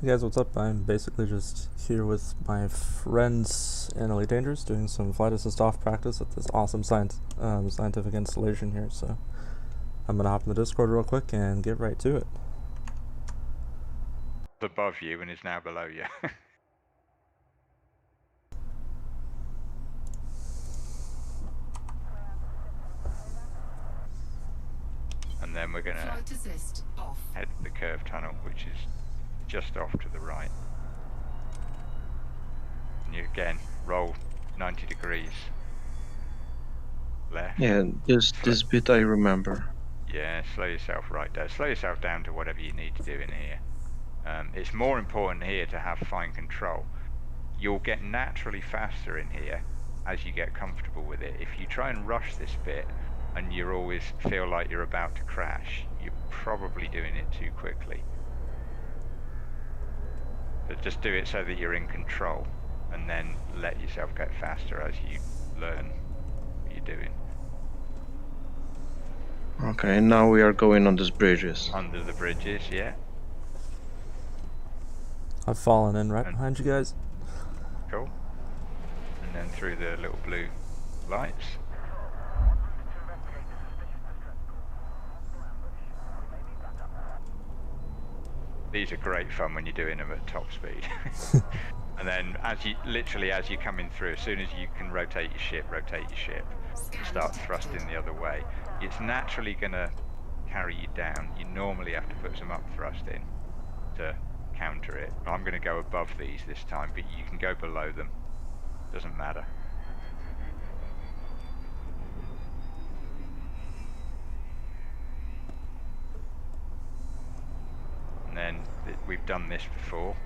Hey guys, what's up? I'm basically just here with my friends in Elite Dangerous doing some flight assist off practice at this awesome scientific installation here, so I'm gonna hop in the Discord real quick and get right to it. Above you and is now below you. And then we're going to head the curve tunnel, which is just off to the right. And you again roll 90 degrees left. Yeah, this bit I remember. Yeah, slow yourself right down. Slow yourself down to whatever you need to do in here. It's more important here to have fine control. You'll get naturally faster in here as you get comfortable with it. If you try and rush this bit and you always feel like you're about to crash, you're probably doing it too quickly. But just do it so that you're in control, and then let yourself get faster as you learn what you're doing. Okay, now we are going on these bridges. Under the bridges, yeah. I've fallen in right behind you guys. Cool. And then through the little blue lights. These are great fun when you're doing them at top speed. And then as you're coming through, as soon as you can rotate your ship, and start thrusting the other way. It's naturally gonna carry you down. You normally have to put some up thrust in to counter it. I'm gonna go above these this time, but you can go below them. Doesn't matter. And then we've done this before.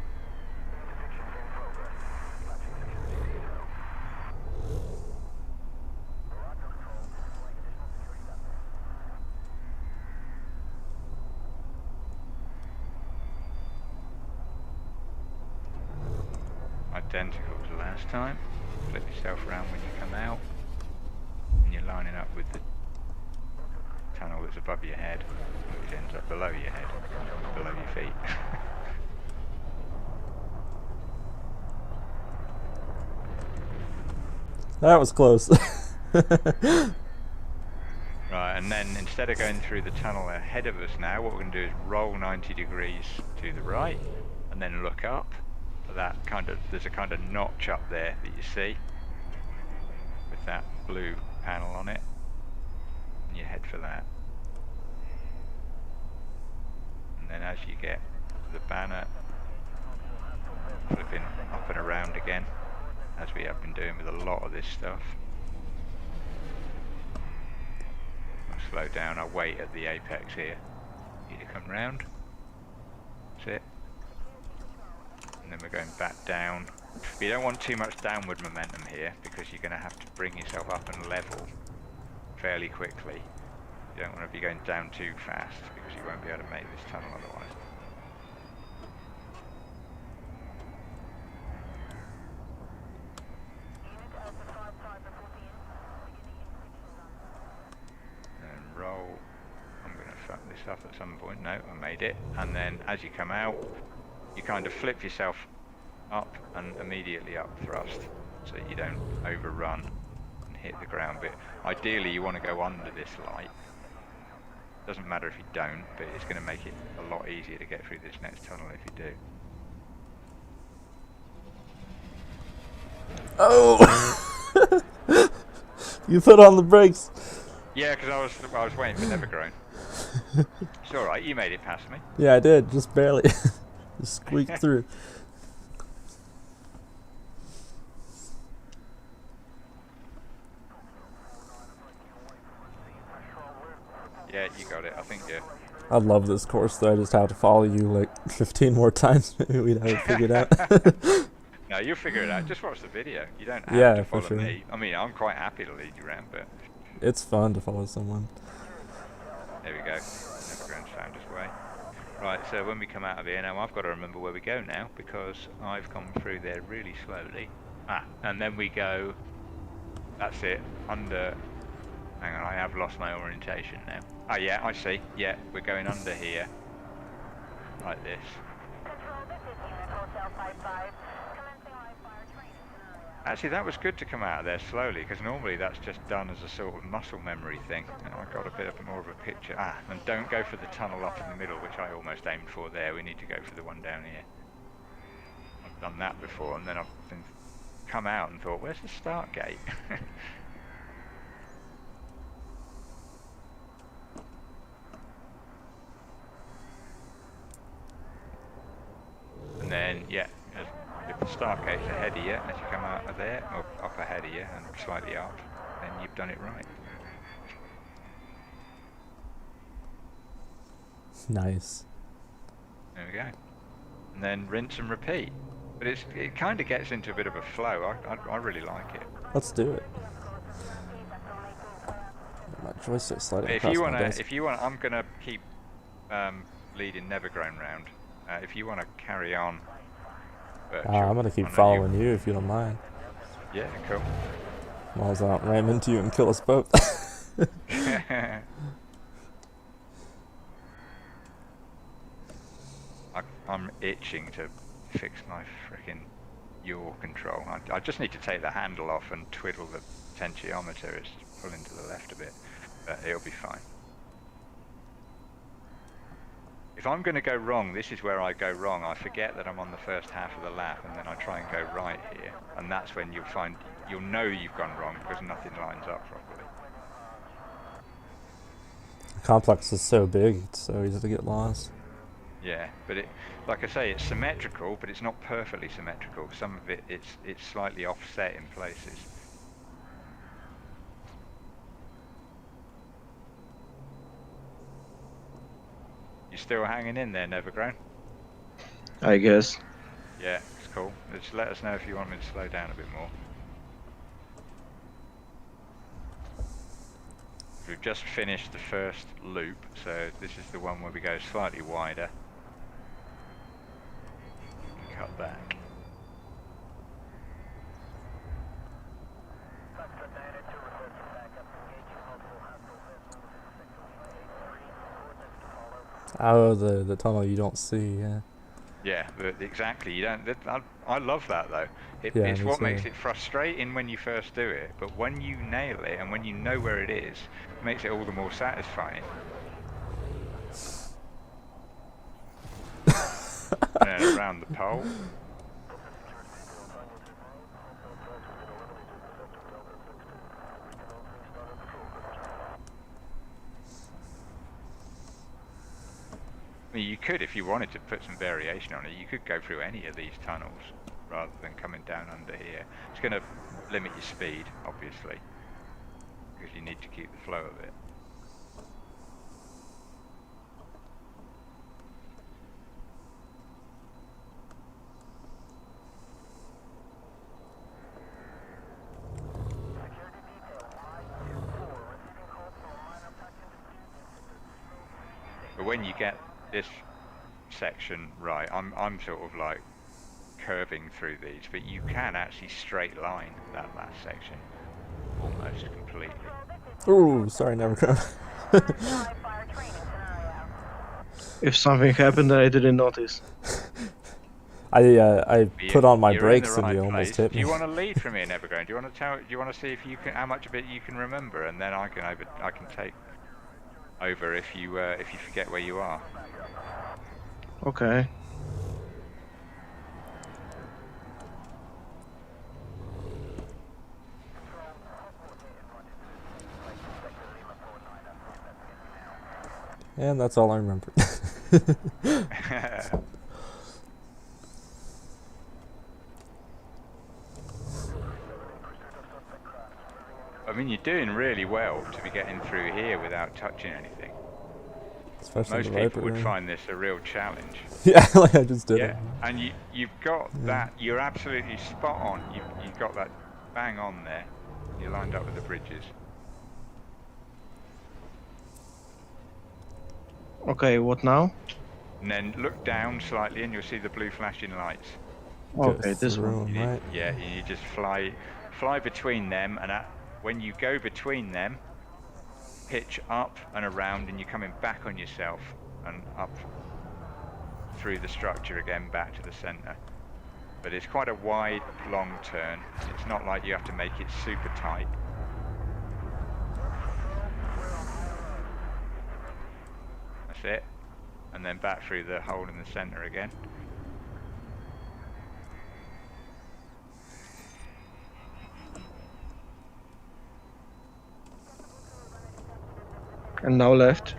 Identical to last time. Flip yourself around when you come out, and you're lining up with the tunnel that's above your head, which ends up below your head, below your feet. That was close. Right, and then instead of going through the tunnel ahead of us now, what we're going to do is roll 90 degrees to the right, and then look up. There's a kind of notch up there that you see, with that blue panel on it, and you head for that. And then as you get to the banner, flipping up and around again, as we have been doing with a lot of this stuff. I'll slow down, I'll wait at the apex here. You to come round. That's it. And then we're going back down. But you don't want too much downward momentum here, because you're going to have to bring yourself up and level fairly quickly. You don't want to be going down too fast, because you won't be able to make this tunnel otherwise. And roll. I'm going to fuck this up at some point. No, I made it. And then as you come out, you kind of flip yourself up and immediately up thrust, so you don't overrun and hit the ground. But ideally you want to go under this light. Doesn't matter if you don't, but it's going to make it a lot easier to get through this next tunnel if you do. Oh! You put on the brakes. Yeah, because I was waiting for Nevergrown. It's alright, you made it past me. Yeah, I did, just barely. Just squeaked through. Yeah, you got it, I think you. I love this course though, I just have to follow you like 15 more times, maybe we'd have it figured out. No, you'll figure it out, just watch the video. You don't have to follow for sure. me. I mean, I'm quite happy to lead you around, but... It's fun to follow someone. There we go, Neverground's found his way. Right, so when we come out of here now, I've got to remember where we go now, because I've come through there really slowly. And then we go, that's it, under, hang on, I have lost my orientation now. Yeah, I see, yeah, we're going under here, like this. Actually, that was good to come out of there slowly, because normally that's just done as a sort of muscle memory thing. And I got a bit of more of a picture. And don't go for the tunnel off in the middle, which I almost aimed for there. We need to go for the one down here. I've done that before, and then I've come out and thought, where's the start gate? And then, yeah, if the start gate's ahead of you, as you come out of there, or up ahead of you and slightly up, then you've done it right. Nice. There we go. And then rinse and repeat. But it kind of gets into a bit of a flow. I really like it. Let's do it. My joystick sliding If across you my wanna, desk. I'm gonna keep leading Nevergrown round. If you wanna carry on, Virtual, I'm gonna keep I know following you if you don't mind. Yeah, cool. Miles out, ram into you and kill us both. I'm itching to fix my frickin' yaw control. I just need to take the handle off and twiddle the potentiometer. It's pulling to the left a bit, but it'll be fine. If I'm going to go wrong, this is where I go wrong. I forget that I'm on the first half of the lap, and then I try and go right here, and that's when you'll know you've gone wrong because nothing lines up properly. The complex is so big, it's so easy to get lost. Yeah, but like I say, it's symmetrical, but it's not perfectly symmetrical. Some of it's slightly offset in places. You still hanging in there, Nevergrown? I guess. Yeah, it's cool. Just let us know if you want me to slow down a bit more. We've just finished the first loop, so this is the one where we go slightly wider. Cut back. Oh, the tunnel you don't see, yeah. Yeah, exactly. You don't. I love that though. Yeah, It's me what too. makes it frustrating when you first do it, but when you nail it and when you know where it is, it makes it all the more satisfying. And then around the pole. I mean, you could, if you wanted to put some variation on it, you could go through any of these tunnels rather than coming down under here. It's going to limit your speed, obviously, because you need to keep the flow of it. But when you get this section right, I'm sort of like curving through these, but you can actually straight line that last section almost completely. Ooh, sorry, Nevergrown. If something happened that I didn't notice. I put on my You're in brakes the and you right almost place. hit Do me. you want to lead from here, Nevergrown? Do you want to see if you can, how much of it you can remember, and then I can take over if you forget where you are. Okay. And that's all I remember. I mean, you're doing really well to be getting through here without touching anything. Especially Most the people Viper would ring. find this a real challenge. Yeah, like I just did Yeah, it. and you've got that. You're absolutely spot on. You've got that bang on there. You're lined up with the bridges. Okay, what now? And then look down slightly, and you'll see the blue flashing lights. Okay, Goes this through one. 'em, You need, right? yeah, you just fly between them, and when you go between them, pitch up and around, and you're coming back on yourself and up through the structure again, back to the center. But it's quite a wide, long turn. It's not like you have to make it super tight. That's it. And then back through the hole in the center again. And now left.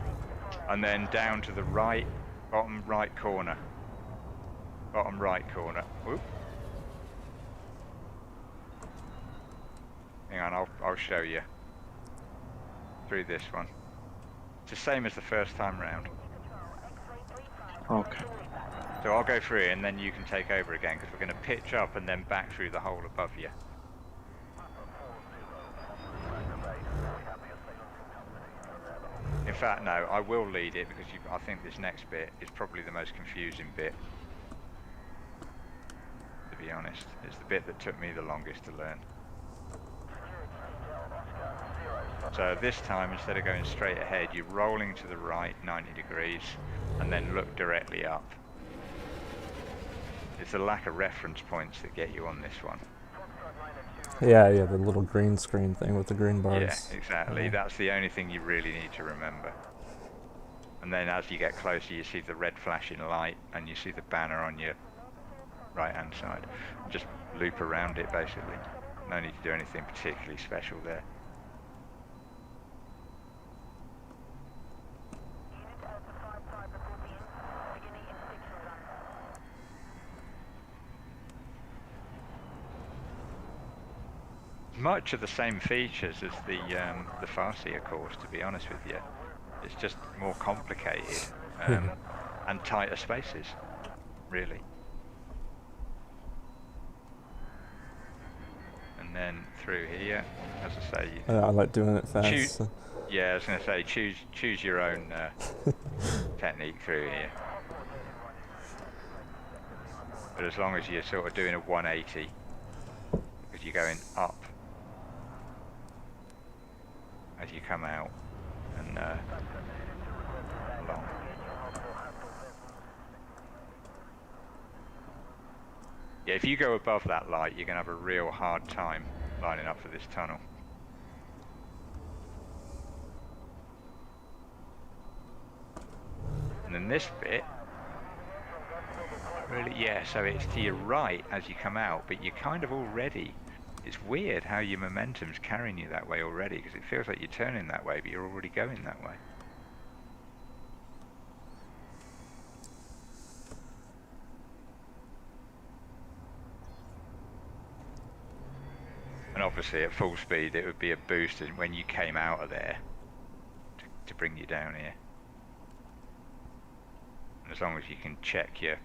And then down to the right, bottom right corner. Bottom right corner. Whoop. Hang on, I'll show you. Through this one. It's the same as the first time round. Okay. So I'll go through and then you can take over again because we're going to pitch up and then back through the hole above you. In fact, no, I will lead it because I think this next bit is probably the most confusing bit. To be honest, it's the bit that took me the longest to learn. So this time, instead of going straight ahead, you're rolling to the right 90 degrees and then look directly up. It's the lack of reference points that get you on this one. Yeah, the little green screen thing with the green bars. Yeah, exactly. That's the only thing you really need to remember. And then as you get closer, you see the red flashing light and you see the banner on your right-hand side. Just loop around it, basically. No need to do anything particularly special there. Much of the same features as the Farseer course, to be honest with you. It's just more complicated and tighter spaces, really. And then through here, as I say, I like doing it fast. So. Yeah, I was going to say choose your own technique through here. But as long as you're sort of doing a 180, because you're going up as you come out and along. Yeah, if you go above that light, you're going to have a real hard time lining up for this tunnel. And then this bit, really, yeah, so it's to your right as you come out, but you're kind of already. It's weird how your momentum's carrying you that way already, because it feels like you're turning that way, but you're already going that way. And obviously at full speed it would be a boost when you came out of there to bring you down here. And as long as you can check your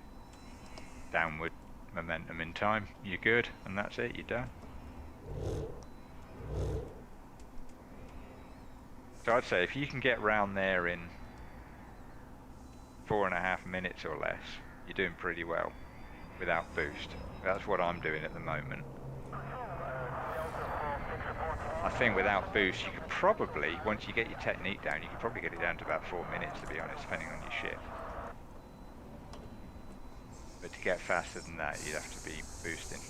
downward momentum in time, you're good, and that's it, you're done. So I'd say if you can get round there in 4.5 minutes or less, you're doing pretty well without boost. That's what I'm doing at the moment. I think without boost you could probably, once you get your technique down, you could probably get it down to about 4 minutes, to be honest, depending on your shift. But to get faster than that, you'd have to be boosting.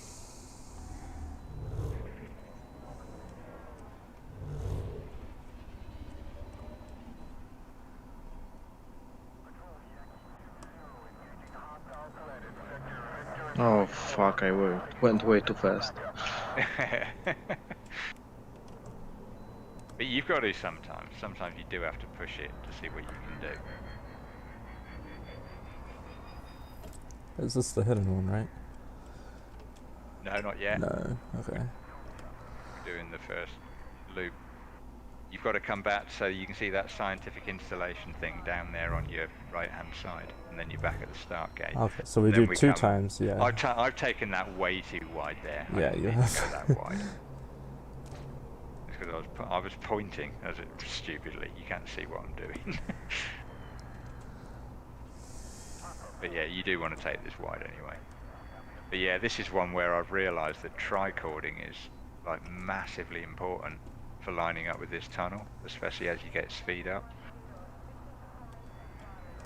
Oh fuck, I went way too fast. But you've got to sometimes. Sometimes you do have to push it to see what you can do. Is this the hidden one, right? No, not yet. No, okay. We're doing the first loop. You've got to come back so you can see that scientific installation thing down there on your right hand side, and then you're back at the start gate. Okay, so we do two times, yeah. I've taken that way too wide there. Yeah, I you didn't have. go that wide. It's because I was pointing as it stupidly. You can't see what I'm doing. But yeah, you do want to take this wide anyway. But yeah, this is one where I've realised that tricording is like massively important for lining up with this tunnel, especially as you get speed up.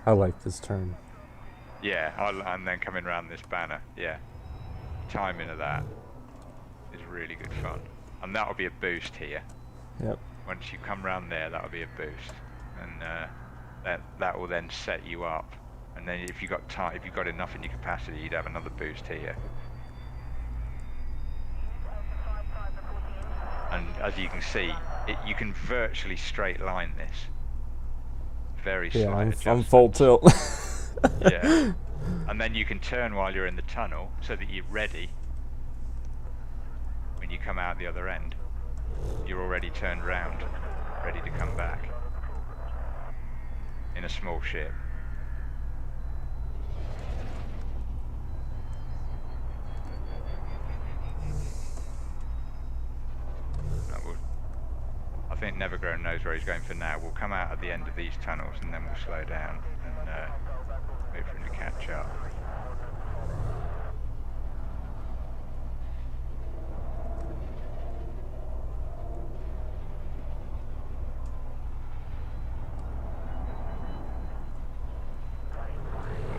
I like this turn. Yeah, and then coming around this banner, yeah. timing of that is really good fun. And that'll be a boost here. Yep. Once you come round there, that'll be a boost, and that will then set you up. And then if you got enough in your capacity, you'd have another boost here. And as you can see, you can virtually straight line this. Very slight Yeah, I'm adjustments. full tilt. Yeah. And then you can turn while you're in the tunnel so that you're ready when you come out the other end. You're already turned round, ready to come back in a small ship. I think Nevergrown knows where he's going for now. We'll come out at the end of these tunnels and then we'll slow down and wait for him to catch up.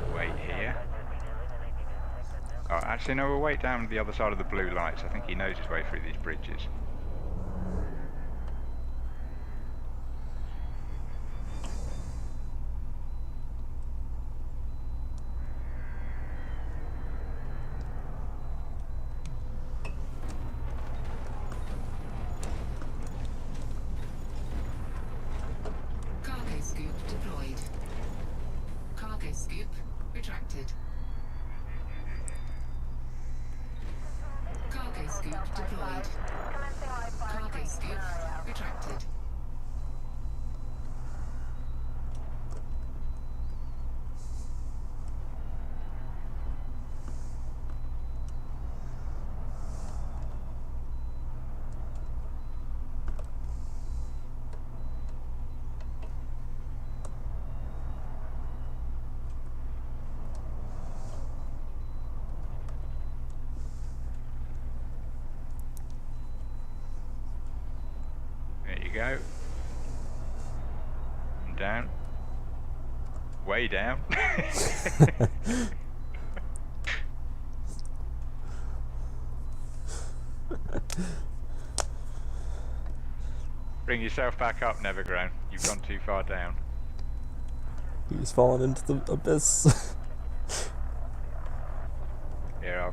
We'll wait here. Oh, actually no, we'll wait down the other side of the blue lights. I think he knows his way through these bridges. Cargo scoop deployed. Cargo scoop retracted. Cargo scoop deployed. Cargo scoop retracted. There you go. And down. Way down. Bring yourself back up, Nevergrown. You've gone too far down. He's fallen into the abyss. Here,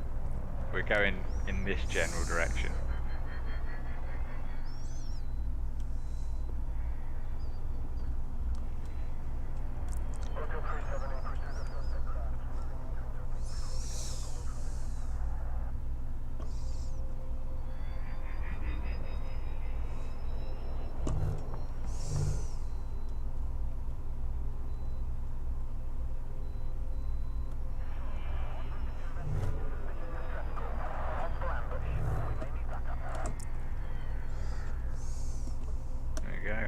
we're going in this general direction. There you go.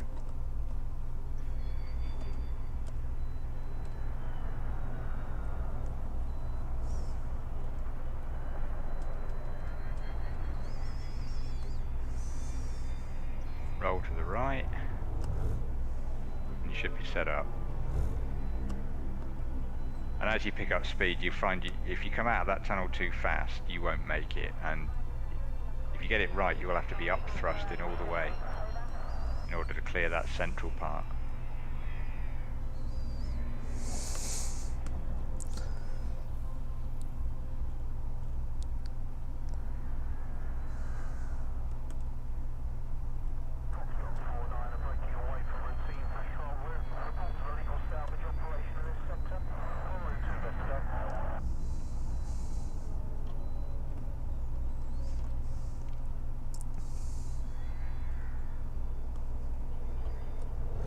Roll to the right. And you should be set up. And as you pick up speed, you find if you come out of that tunnel too fast, you won't make it. And if you get it right, you will have to be up thrusting all the way in order to clear that central part.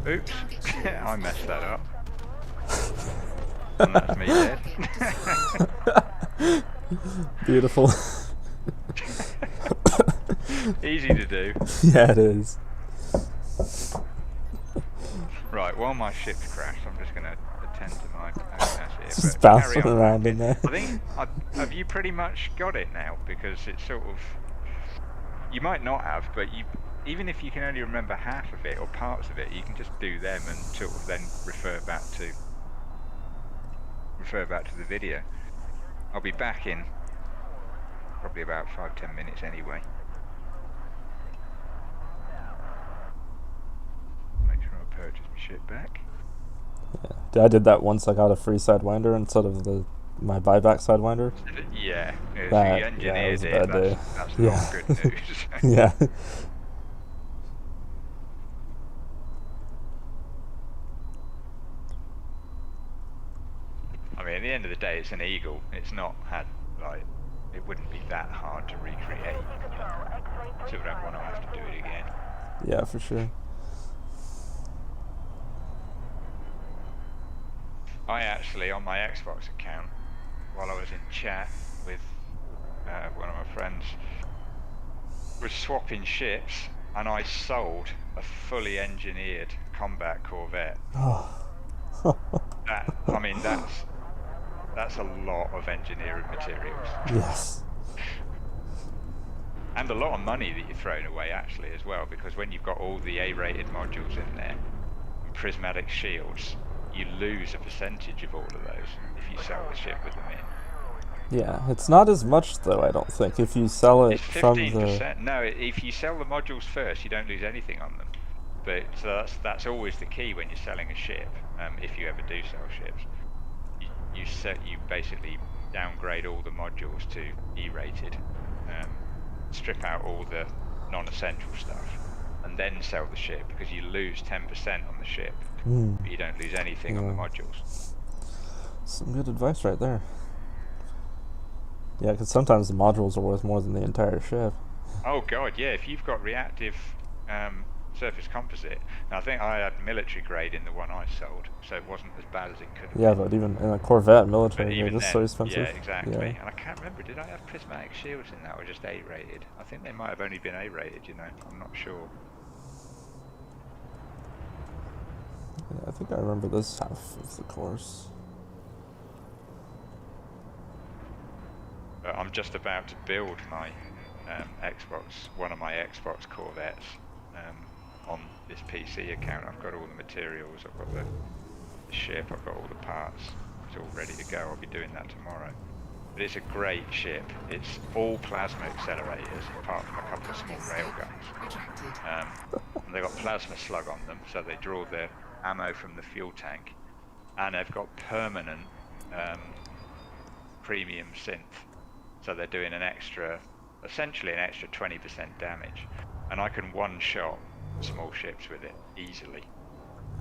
Oops, I messed that up. And that's me dead. Beautiful. Easy to do. Yeah, it is. Right, while my ship's crashed, I'm just going to attend to my own mess here. Just but bouncing carry on. around in there. I think, have you pretty much got it now? Because it's sort of, you might not have, but even if you can only remember half of it or parts of it, you can just do them and sort of then refer back to the video. I'll be back in probably about 5-10 minutes anyway. Make sure I purchase my ship back. Yeah, I did that once. I got a free Sidewinder instead of my buyback Sidewinder. Yeah, so That- you yeah, it engineered was a it. bad day. That's Yeah. not good news. Yeah. I mean, at the end of the day, it's an Eagle. It's not had, like, it wouldn't be that hard to recreate. So we don't want to have to do it again. Yeah, for sure. I actually, on my Xbox account, while I was in chat with one of my friends, was swapping ships, and I sold a fully engineered combat corvette. I mean, that's a lot of engineering materials. Yes. And a lot of money that you're throwing away, actually, as well, because when you've got all the A-rated modules in there, and prismatic shields, you lose a percentage of all of those if you sell the ship with them in. Yeah, it's not as much though. I don't think if you sell it It's from 15%. No, if you sell the modules first, you don't lose anything on them. But so that's always the key when you're selling a ship. If you ever do sell ships, you basically downgrade all the modules to E-rated, strip out all the non-essential stuff, and then sell the ship, because you lose 10% on the ship, but you don't lose anything on the modules. Some good advice right there. Yeah, because sometimes the modules are worth more than the entire ship. Oh god, yeah. If you've got reactive surface composite, and I think I had military grade in the one I sold, so it wasn't as bad as it could have Yeah, been. but even in a Corvette But military even grade, it's then, so expensive. yeah, exactly. Yeah. And I can't remember, did I have prismatic shields in that, or just A-rated? I think they might have only been A-rated, you know. I'm not sure. Yeah, I think I remember this half of the course. But I'm just about to build my one of my Xbox Corvettes on this PC account. I've got all the materials, I've got the ship, I've got all the parts. It's all ready to go. I'll be doing that tomorrow. But it's a great ship. It's all plasma accelerators, apart from a couple of small railguns. And they've got plasma slug on them, so they draw their ammo from the fuel tank. And they've got permanent premium synth. So they're doing essentially an extra 20% damage. And I can one-shot small ships with it, easily.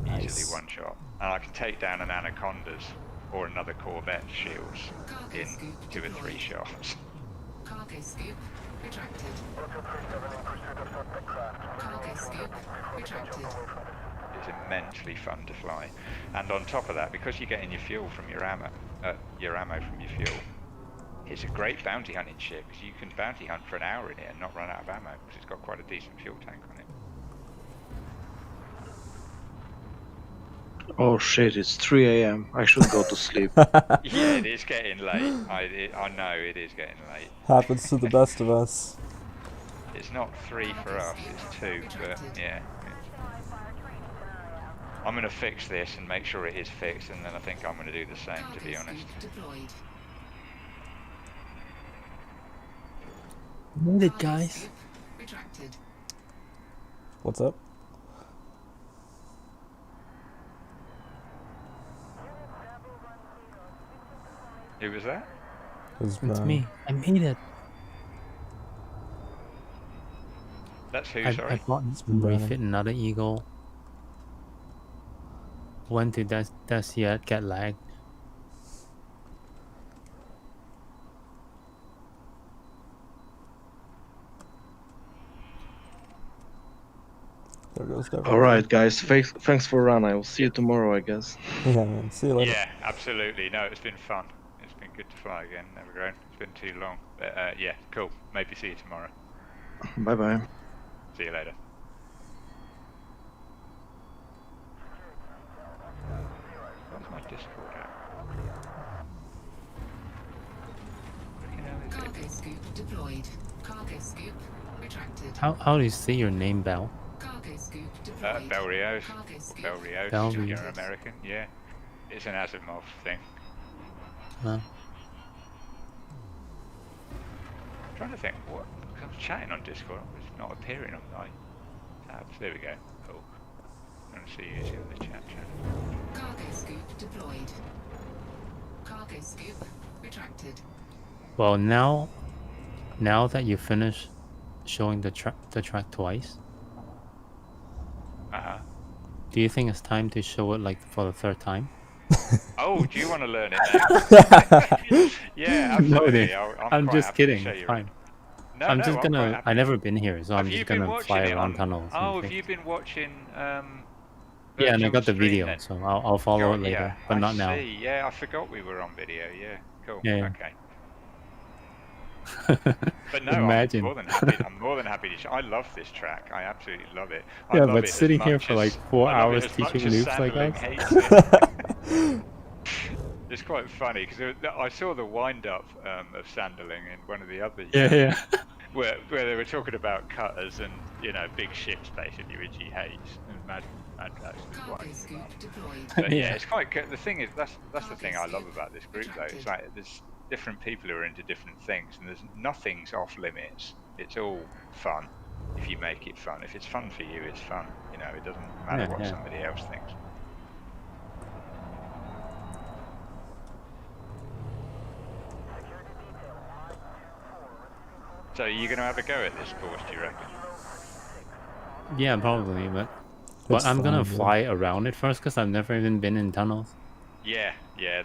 Nice. Easily one-shot. And I can take down an Anaconda's or another Corvette shields in 2 or 3 shots. Cargo scoop retracted. Cargo scoop retracted. It's immensely fun to fly. And on top of that, because you're getting your fuel from your ammo from your fuel, it's a great bounty hunting ship, because you can bounty hunt for an hour in it and not run out of ammo, because it's got quite a decent fuel tank on it. Oh shit, it's 3 AM. I should go to sleep. Yeah, it is getting late. I know it is getting late. Happens to the best of us. It's not 3 for us, it's 2, but yeah. I'm going to fix this and make sure it is fixed, and then I think I'm going to do the same, to be honest. Deployed. Made it, guys. Retracted. What's up? Who was that? It's It's me. I made it. That's who, I sorry? bought Brandon. refit another Eagle. Went to Dacia, get lagged. There goes Devin. Alright, guys, thanks for run. I will see you tomorrow, I guess. Yeah, man. See you later. Yeah, absolutely. No, it's been fun. It's been good to fly again. Never grown. It's been too long. But yeah, cool. Maybe see you tomorrow. Bye bye. See you later. Where's my Discord at? Fucking hell is it? Cargo scoop deployed. Cargo scoop retracted. How do you say your name, Bell? Cargo scoop deployed. Bel Rios. Cargo scoop. Bel Rios. Bel You're Rios. American. Yeah. It's an Asimov thing. Huh? trying to think what. 'Cause I'm chatting on Discord. It's not appearing on my tabs. There we go. Cool. I don't see you using the chat. Cargo scoop deployed. Cargo scoop retracted. Well, now that you finish showing the track twice, do you think it's time to show it like for the third time? Oh, do you want to learn it now? Yeah, absolutely. No, I'm I'm quite just happy to kidding. show It's you fine. around. No, I'm no, just I'm quite gonna. happy. I never been here, so I'm Have you just been gonna watching fly it around on? tunnels. and Oh, have things. you been watching? Yeah, and I Virtual got the Stream video, then? so I'll follow it Got later, ya. but I not now. see. Yeah, I forgot we were on video. Yeah, cool. Yeah, yeah. Okay. But no, Imagine. I'm more than happy to. I love this track. I absolutely love it. I Yeah, love but it as sitting here much for as- like 4 I love it hours as much teaching as noobs like Sanderling us. hates it. It's quite funny because I saw the wind-up of Sanderling in one of the other Yeah. where they were talking about cutters and big ships basically, which he hates, and Mad Max was Cargo winding him scoop up. deployed. But yeah, Yeah. it's quite good. The thing is, that's the thing I love about this group though. It's like there's different people who are into different things, and there's nothing's off limits. It's all fun if you make it fun. If it's fun for you, it's fun. It doesn't matter what Yeah. somebody else thinks. So you're going to have a go at this course, do you reckon? Yeah, probably, but It's I'm gonna fun, yeah. fly around it first because I've never even been in tunnels. Yeah, they're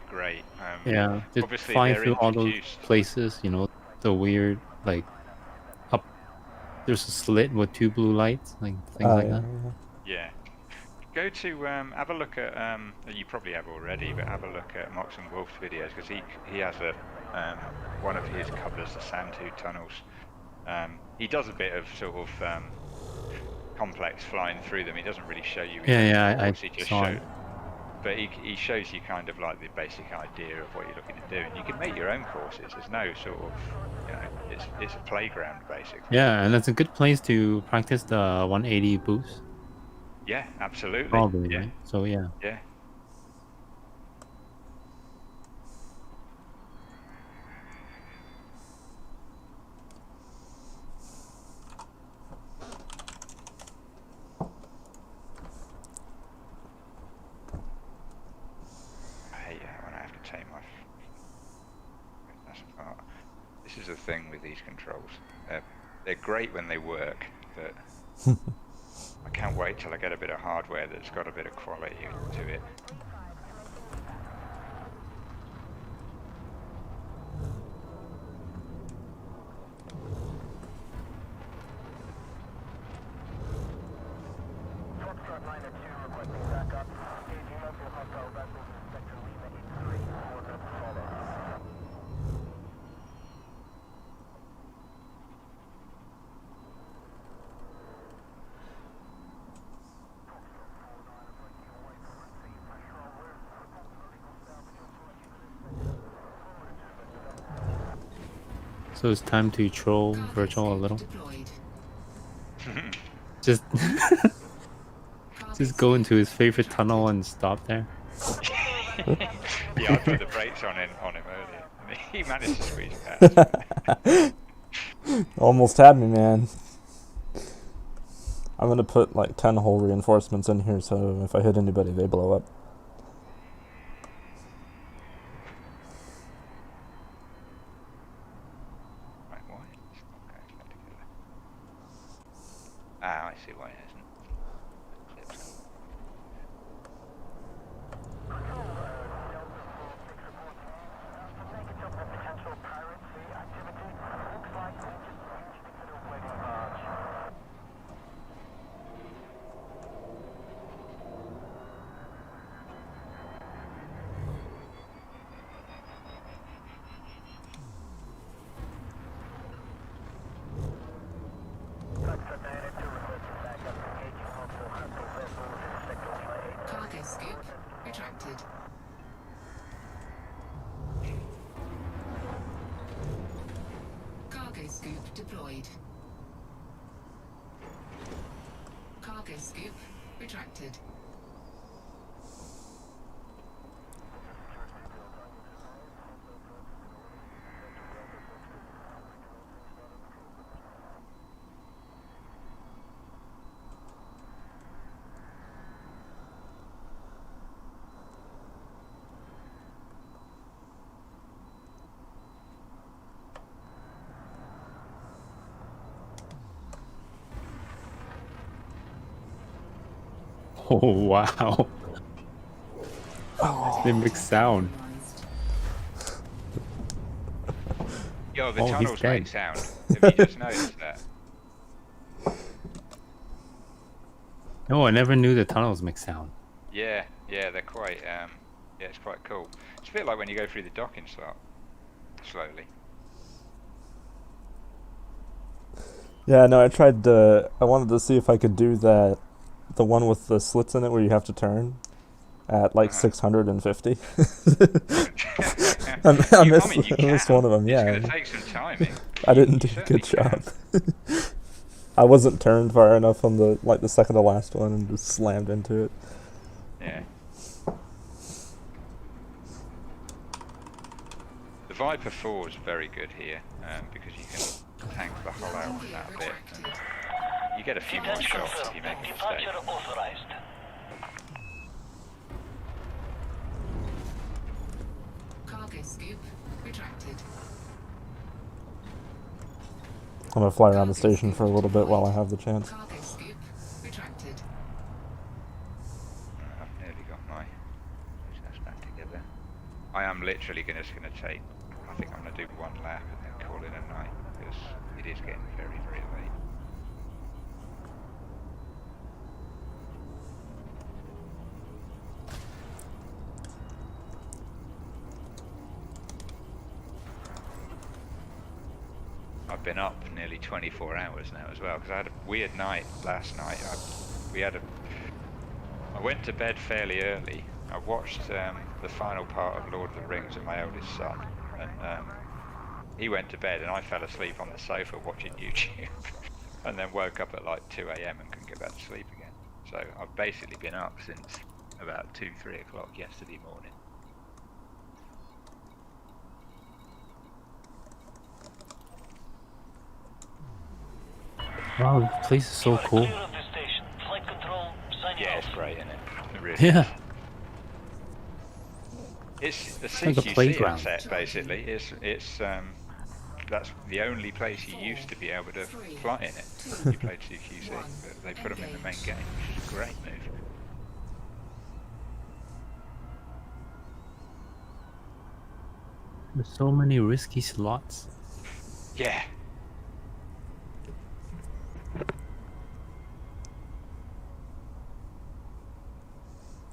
great. Yeah, just obviously flying they're through all those introduced- places, the weird up. There's a slit with 2 blue lights, things like that. Yeah. Go to have a look at you probably have already, but have a look at Mox and Wolf's videos because he has a one of his covers the Santu tunnels. He does a bit of sort of complex flying through them. He doesn't really show you. Yeah, I he just saw shows. it. But he shows you kind of like the basic idea of what you're looking to do, and you can make your own courses. There's no sort of, it's a playground basically. Yeah, and it's a good place to practice the 180 boost. Yeah, absolutely. Probably, Yeah. right? So yeah. Yeah. I hate it when I have to take my. This is the thing with these controls. They're great when they work, but I can't wait till I get a bit of hardware that's got a bit of quality to it. So it's time to troll Cargo virtual a scoop little. deployed. Just Cargo just go scoop into his favorite retracted. tunnel and stop there. Yeah, I put the brakes on him earlier. And he managed to squeeze past. Almost had me, man. I'm gonna put like 10 hole reinforcements in here, so if I hit anybody, they blow up. Right, why? It's not going together. Ah, I see why it isn't. Clips. Cargo scoop retracted. Cargo scoop deployed. Cargo scoop retracted. Oh wow. They mix sound. Yo, the Oh, he's tunnels dead. make sound. Have you just noticed that? No, I never knew the tunnels make sound. Yeah, they're quite. Yeah, it's quite cool. It's a bit like when you go through the docking slot slowly. Yeah, no, I tried. I wanted to see if I could do that, the one with the slits in it where you have to turn, at like 650. I missed one of them. It's Yeah, going to take some timing. I didn't do You a good certainly job. I wasn't turned far enough on the second to last one and just slammed into it. Yeah. The Viper 4 is very good here because you can tank the hull out with that bit. And you get a few more shots if you make a mistake. Cargo scoop retracted. I'm gonna fly around the station for a little bit while I have the chance. Cargo scoop retracted. I've nearly got my business back together. I am literally just going to take, I think I'm going to do one lap and then call it a night because it is getting very, very late. I've been up nearly 24 hours now as well because I had a weird night last night. I went to bed fairly early. I watched the final part of Lord of the Rings with my eldest son, and he went to bed and I fell asleep on the sofa watching YouTube and then woke up at like 2 AM and couldn't get back to sleep again. So I've basically been up since about 2-3 o'clock yesterday morning. Wow, this place is so cool. Yeah, it's great, isn't it? It really Yeah. is. It's the like a CQC playground. set, basically. It's that's the only place you used to be able to fly in it. You played CQC, but they put them in the main game, which is a great move. There's so many risky slots. Yeah.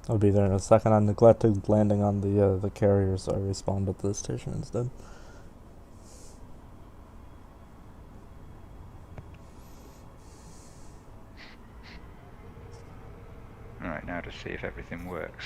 I'll be there in a second. I neglected landing on the carrier, so I respawned at the station instead. Alright, now to see if everything works.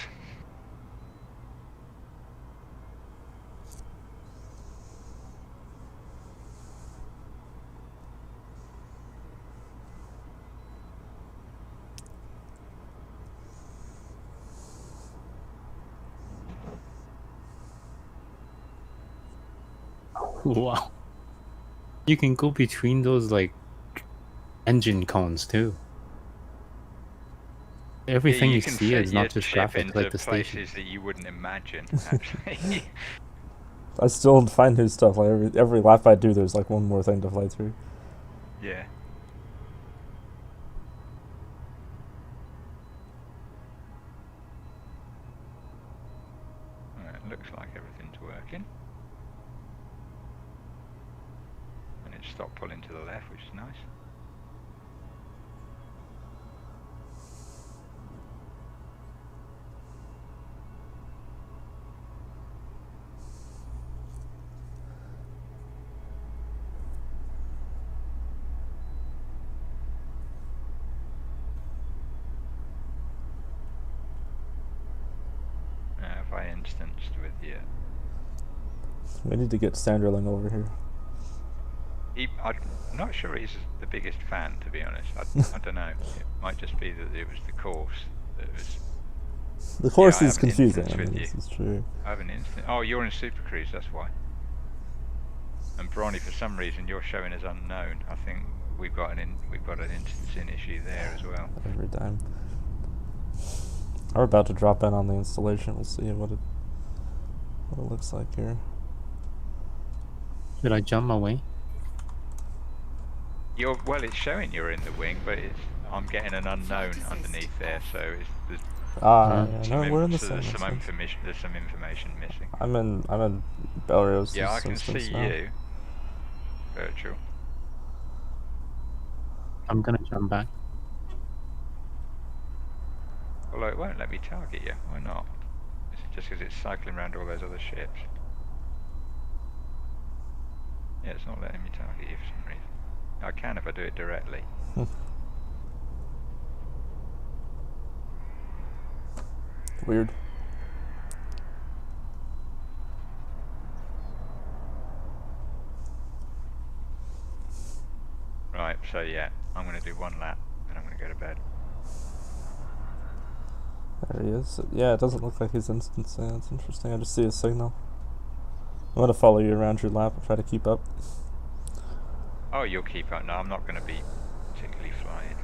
Wow. You can go between those like engine cones too. Everything you can see fit is your not just ship graphic into like the station. places that you wouldn't imagine, actually. I still find new stuff. Like every lap I do, there's like one more thing to fly through. Yeah. It looks like everything's working. And it stopped pulling to the left, which is nice. If I instanced with you. We need to get Sanderling over here. I'm not sure he's the biggest fan, to be honest. I don't know. It might just be that it was the course that was. The course I is have an confusing. instance I mean, with this you. is true. I have an instant. Oh, you're in Super Cruise, that's why. And Bronny, for some reason, you're showing as unknown. I think we've got an instancing issue there as well. Every time. We're about to drop in on the installation. We'll see what it looks like here. Should I jump my way? Well, it's showing you're in the wing, but it's. I'm getting an unknown underneath there, so there's Yeah, some, no, we're in the so same there's some instance. information. There's some information missing. I'm in Belrios' Yeah, I can instance see now. you, Virtual. I'm gonna jump back. Although it won't let me target you. Why not? Is it just because it's cycling around all those other ships? Yeah, it's not letting me target you for some reason. I can if I do it directly. Weird. Right, so yeah, I'm going to do one lap and I'm going to go to bed. There he is. Yeah, it doesn't look like he's instancing. That's interesting. I just see a signal. I'm gonna follow you around your lap and try to keep up. Oh, you'll keep up. No, I'm not going to be particularly flying.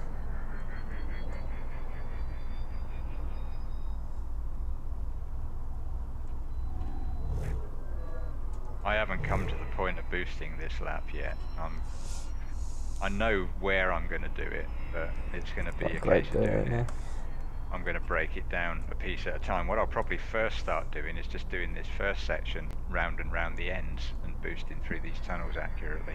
I haven't come to the point of boosting this lap yet. I know where I'm going to do it, but it's going to be a Like case right of there, doing yeah. it. I'm going to break it down a piece at a time. What I'll probably first start doing is just doing this first section round and round the ends and boosting through these tunnels accurately.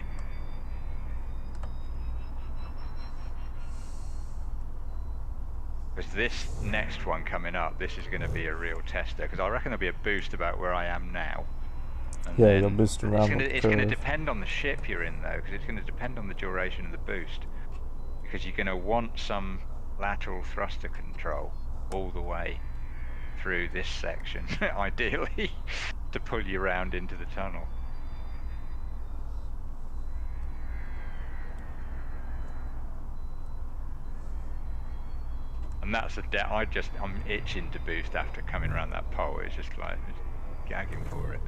Because this next one coming up, this is going to be a real tester, because I reckon there'll be a boost about where I am now. And Yeah, then you'll boost around the it's going to curve. depend on the ship you're in though, because it's going to depend on the duration of the boost. Because you're going to want some lateral thruster control all the way through this section, ideally, to pull you around into the tunnel. And that's I'm itching to boost after coming around that pole. It's just like gagging for it.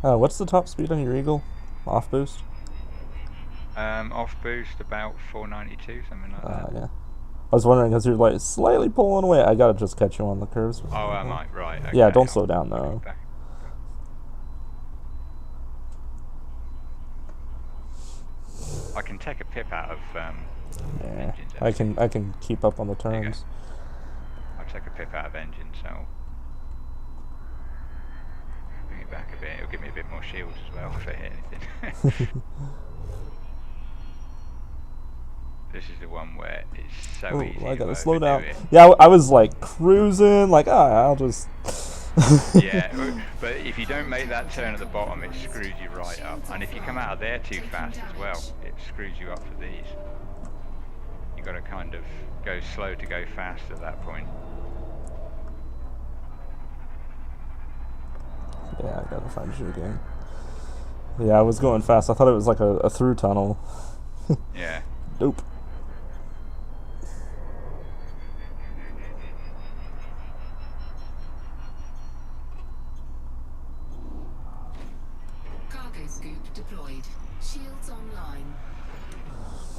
What's the top speed on your Eagle? Off boost? Off boost about 492, something like that. Yeah. I was wondering because you're like slightly pulling away. I gotta just catch you on the curves. Oh, am I? Right. Okay. Yeah, don't slow down I'll though. be back. I can take a pip out of Yeah, engines. I can keep up on the There you go. turns. I'll take a pip out of engine, so bring it back a bit. It'll give me a bit more shields as well if I hit anything. This is the one where it's so Oh, easy I to gotta slow down. overdo it. Yeah, I was like cruising, like I'll just. Yeah, but if you don't make that turn at the bottom, it screws you right up. And if you come out of there too fast as well, it screws you up for these. You got to kind of go slow to go fast at that point. Yeah, I gotta find you again. Yeah, I was going fast. I thought it was like a through tunnel. Yeah. Nope. Cargo scoop deployed. Shields online.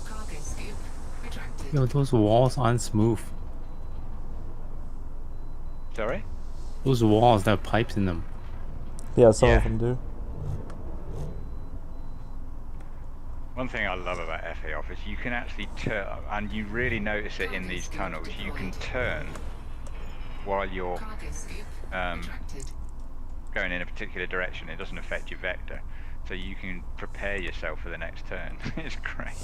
Cargo scoop retracted. Yo, those walls aren't smooth. Sorry? Those walls that have pipes in them. Yeah, some Yeah. of them do. One thing I love about FA off is you can actually turn, and you really notice it in these tunnels, you can turn while you're Cargo scoop retracted. going in a particular direction. It doesn't affect your vector, so you can prepare yourself for the next turn. It's great.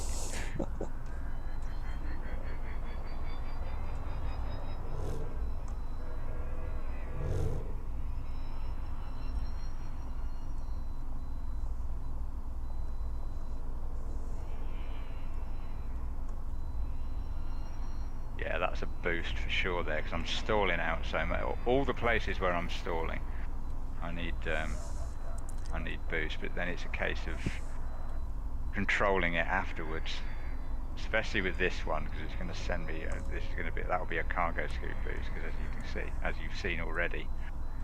Yeah, that's a boost for sure there, because I'm stalling out so much. All the places where I'm stalling, I need boost, but then it's a case of controlling it afterwards. Especially with this one, because it's going to send me. That'll be a cargo scoop boost, because as you can see, as you've seen already,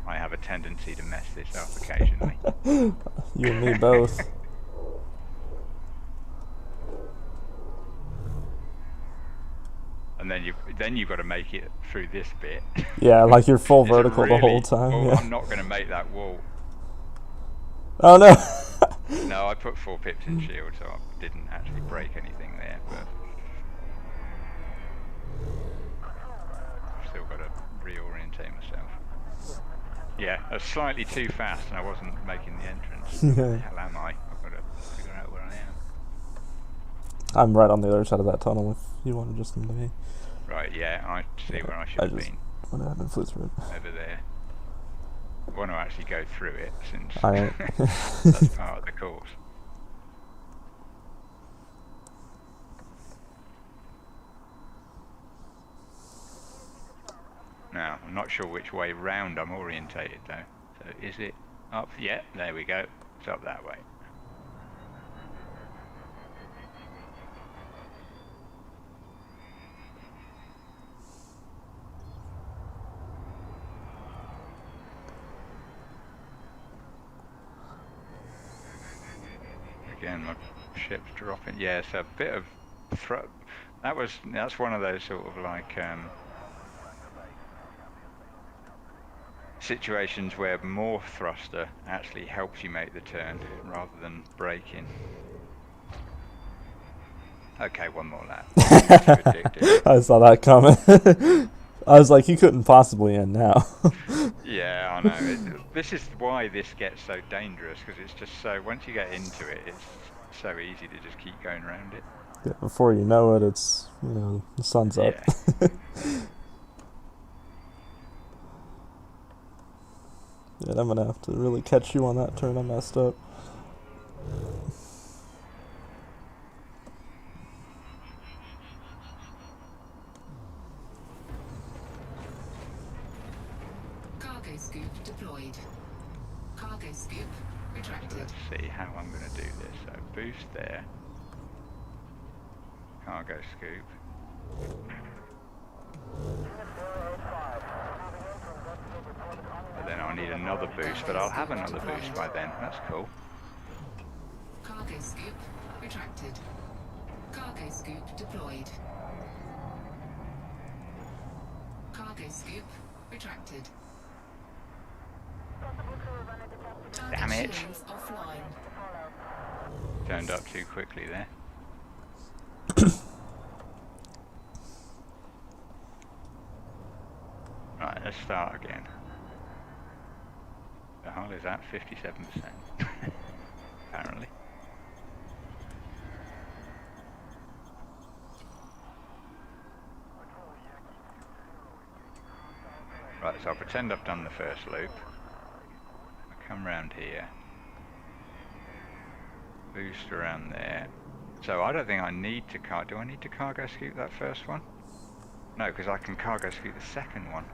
I have a tendency to mess this up occasionally. You and me both. and then you've got to make it through this bit. Yeah, like you're full It's vertical the whole really- time. Oh, Yeah. I'm not going to make that wall. Oh no. No, I put 4 pips in shield, so I didn't actually break anything there, but I've still got to reorientate myself. Yeah, I was slightly too fast and I wasn't making the entrance. Where the hell am I? I've got to figure out where I am. I'm right on the other side of that tunnel if you want to just come to me. Right, yeah, I see where I should I have just been. went ahead and flew through it. Over there. I want to actually go through it since I that's part of the course. Now, I'm not sure which way round I'm orientated though. So is it up? Yeah, there we go. It's up that way. Again, my ship's dropping. Yeah, it's a bit of that's one of those sort of like situations where more thruster actually helps you make the turn rather than braking. Okay, one more lap. That's ridiculous. I saw that coming. I was like, you couldn't possibly end now. Yeah, I know. This is why this gets so dangerous, because it's just so, once you get into it, it's so easy to just keep going around it. Yeah, before you know it, it's, the sun's up. Yeah. Yeah, I'm gonna have to really catch you on that turn. I messed up. Cargo scoop deployed. Cargo scoop retracted. Let's see how I'm going to do this. So boost there. Cargo scoop. But then I'll need another boost, but I'll have another boost by then. That's cool. Cargo scoop retracted. Cargo scoop deployed. Cargo scoop retracted. Damn it. Shields offline. Turned up too quickly there. Right, let's start again. The hull is at 57%. Apparently. Right, so I'll pretend I've done the first loop. I'll come round here. Boost around there. So I don't think I need to do I need to cargo scoop that first one? No, because I can cargo scoop the second one.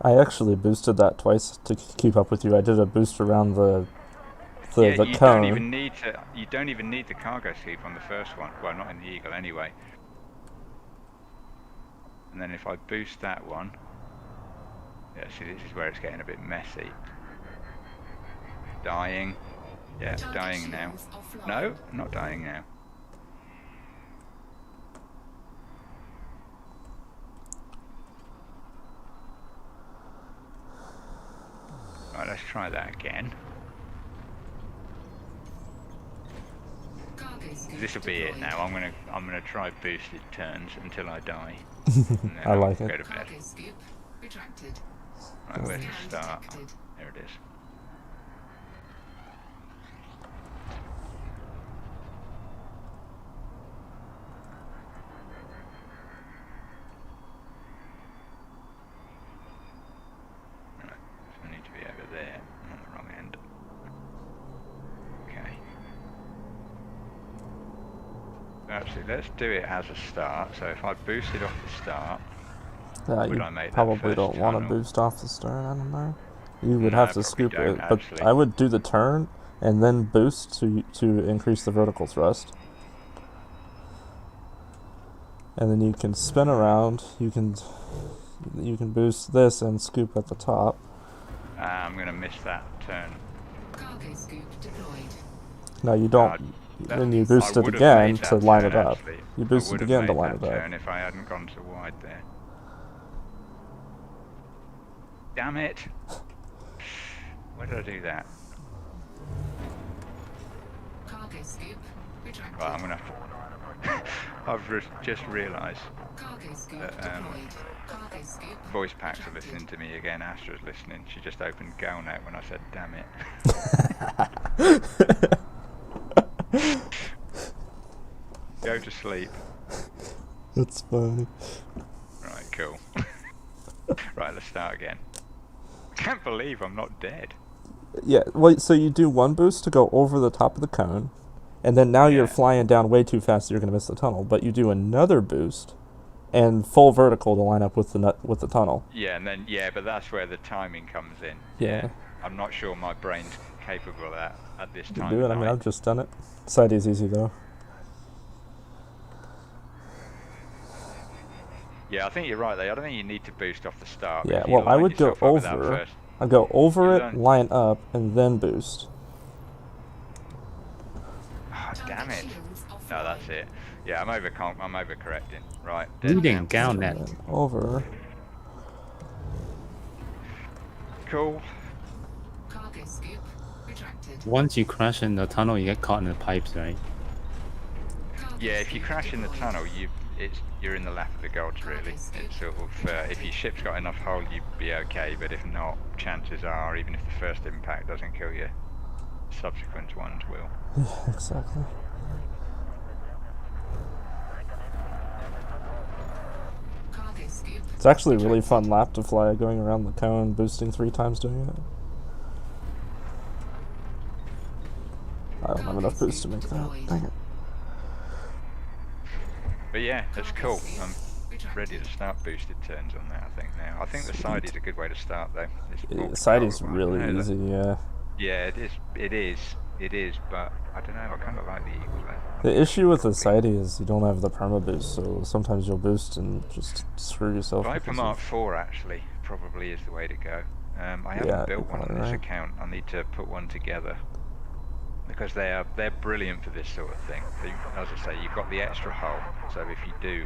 I actually boosted that twice to keep up with you. I did a boost around the Yeah, the you cone. don't even need to. You don't even need the cargo scoop on the first one. Well, not in the Eagle anyway. And then if I boost that one, yeah. See, this is where it's getting a bit messy. Dying. Yeah, Target dying now. shields offline. No, not dying now. Right, let's try that again. Cargo scoop This will be it deployed. now. I'm gonna try boosted turns until I die. And then I like I'll it. Go to bed. Cargo scoop retracted. Right, where's the Scan start? detected. There it is. Right, so I need to be over there. I'm on the wrong end. Okay. Actually, let's do it as a start. So if I boosted off the start, would You I make that probably first don't want to tunnel? boost off the stern. I don't know. You would No, have to probably scoop don't, it, but actually. I would do the turn and then boost to increase the vertical thrust. And then you can spin around. You can boost this and scoop at the top. I'm gonna miss that turn. Cargo scoop deployed. No, you don't. then you I boost it would have again made to that line turn, it up. actually. You I boost it would have again to made line that it up. turn if I hadn't gone to wide there. Damn it! Why did I do that? Cargo scoop retracted. Well, I'm gonna. I've just realised Cargo scoop that, deployed. Cargo scoop voice packs are retracted. listening to me again. Astra's listening. She just opened Galnet when I said "damn it." Go to sleep. That's funny. Right, cool. Right, let's start again. I can't believe I'm not dead. Yeah, well, so you do one boost to go over the top of the cone, and then now you're Yeah. flying down way too fast, so you're gonna miss the tunnel. But you do another boost, and full vertical to line up with the tunnel. Yeah, and then but that's where the timing comes in. Yeah. I'm not sure my brain's capable of that at this You time. do of it. I mean, night. I've just done it. Side is easy though. Yeah, I think you're right. Though I don't think you need to boost off the start. Yeah. If you Well, I line would go yourself up with that over. first- I'd go over You it, learn- line up, and then boost. Ah, damn Target it! shields No, offline. that's it. Yeah, I'm overcorrecting. Right. Reading down. Galnet. And over. Cool. Cargo scoop retracted. Once you crash in the tunnel, you get caught in the pipes, right? Cargo Yeah, if you scoop crash in the deployed. tunnel, you're in the lap of the gods, really. It's sort of if your ship's got enough hull, you'd be okay. But if not, chances are, even if the first impact doesn't kill you, subsequent ones will. Yeah, exactly. Cargo scoop. It's actually a really fun lap to fly, going around the cone, boosting 3 times doing it. I don't have enough boost to make that. Dang it. But yeah, that's Cargo cool. scoop I'm retracted. ready to start boosted turns on that. I think now. I think the side is a good way to start, though. It's more Yeah, side is controllable. really I know easy, yeah. that- Yeah, it is. It is. It is. But I don't know. I kind of like the eagle there. The issue with the side is you don't have the perma boost, so sometimes you'll boost and just screw yourself. Viper because Mark of- 4 actually probably is the way to go. I haven't Yeah, built one on you're this right. account. I need to put one together because they're brilliant for this sort of thing. As I say, you've got the extra hull, so if you do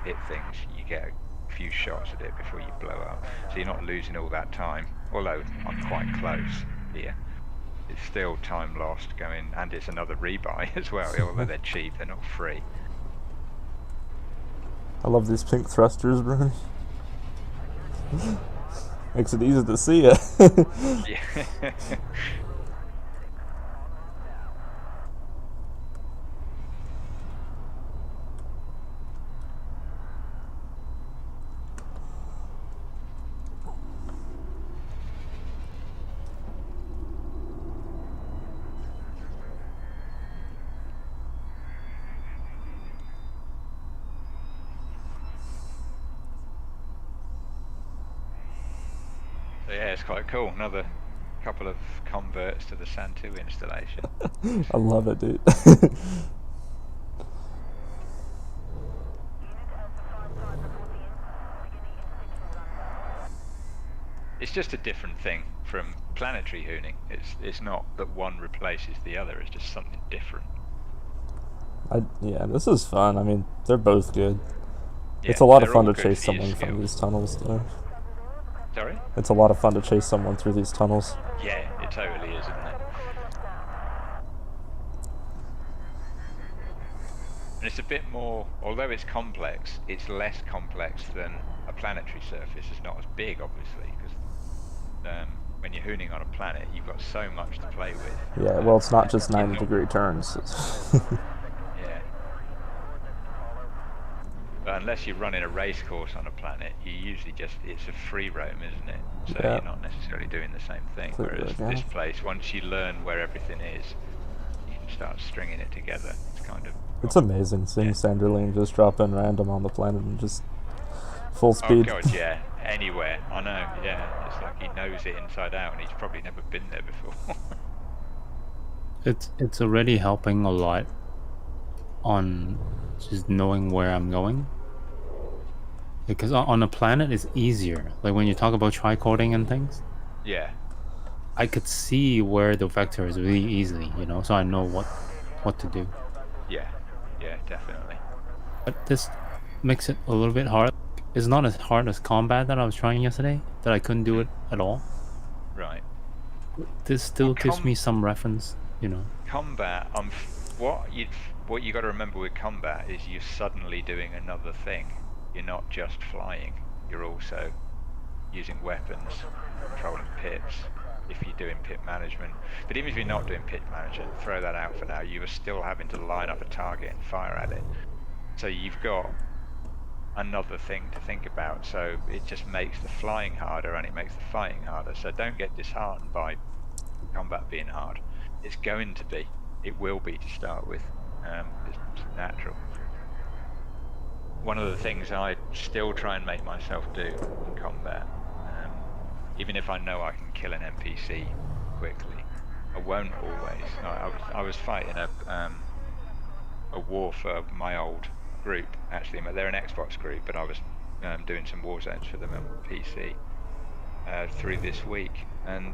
hit things, you get a few shots at it before you blow up. So you're not losing all that time. Although I'm quite close here, it's still time lost going, and it's another rebuy as well. Although they're cheap, they're not free. I love these pink thrusters, bro. Makes it easy to see it. Yeah. So yeah, it's quite cool. Another couple of converts to the San 2 installation. I love it, dude. It's just a different thing from planetary hooning. It's not that one replaces the other. It's just something different. Yeah, this is fun. I mean, they're both good. Yeah, It's a lot of they're fun all to good chase for your someone from skills. these tunnels, though. Sorry? It's a lot of fun to chase someone through these tunnels. Yeah, it totally is, isn't it? And it's a bit more, although it's complex, it's less complex than a planetary surface. It's not as big, obviously, because when you're hooning on a planet, you've got so much to play with. Yeah, well, it's not just You're 90-degree turns. Yeah. But unless you're running a race course on a planet, you usually it's a free roam, isn't it? So Yeah. you're not necessarily doing the same thing. Completely Whereas this organic. place, once you learn where everything is, you can start stringing it together. It's kind of... It's amazing seeing Yeah. Sanderling just drop in random on the planet and just full Oh speed. god, yeah. Anywhere. I know, yeah. It's like he knows it inside out and he's probably never been there before. It's already helping a lot on just knowing where I'm going. Because on a planet it's easier. Like when you talk about tricording and things, Yeah. I could see where the vector is really easily, so I know what what to do. Yeah, definitely. But this makes it a little bit hard. It's not as hard as combat that I was trying yesterday, that I couldn't do it at all. Right. This still Well, gives me some reference, you know. Combat, what you got to remember with combat is you're suddenly doing another thing. You're not just flying. You're also using weapons, controlling pits. If you're doing pit management, but even if you're not doing pit management, throw that out for now. You are still having to line up a target and fire at it. So you've got another thing to think about. So it just makes the flying harder and it makes the fighting harder. So don't get disheartened by combat being hard. It's going to be. It will be to start with. It's natural. One of the things I still try and make myself do in combat, even if I know I can kill an NPC quickly, I won't always. I was fighting a war for my old group. Actually, they're an Xbox group, but I was doing some war zones for them on PC through this week, and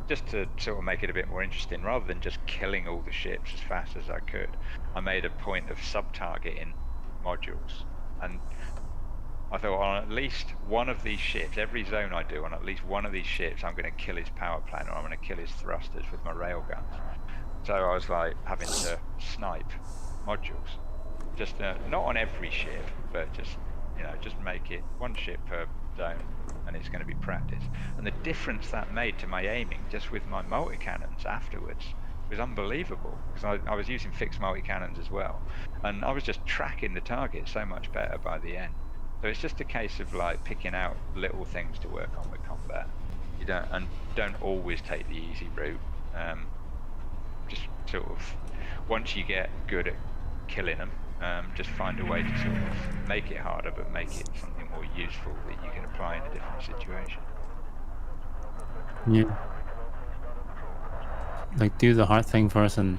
just to sort of make it a bit more interesting, rather than just killing all the ships as fast as I could, I made a point of sub-targeting modules, and I thought on at least one of these ships, every zone I do on at least one of these ships, I'm going to kill his power plant or I'm going to kill his thrusters with my railguns. So I was like having to snipe modules, just not on every ship, but just just make it one ship per zone, and it's going to be practice. And the difference that made to my aiming, just with my multi-cannons afterwards, was unbelievable, because I was using fixed multi-cannons as well, and I was just tracking the target so much better by the end. So it's just a case of like picking out little things to work on with combat. You don't always take the easy route. Just sort of once you get good at killing them, just find a way to sort of make it harder, but make it something more useful that you can apply in a different situation. Yeah. Like do the hard thing first, and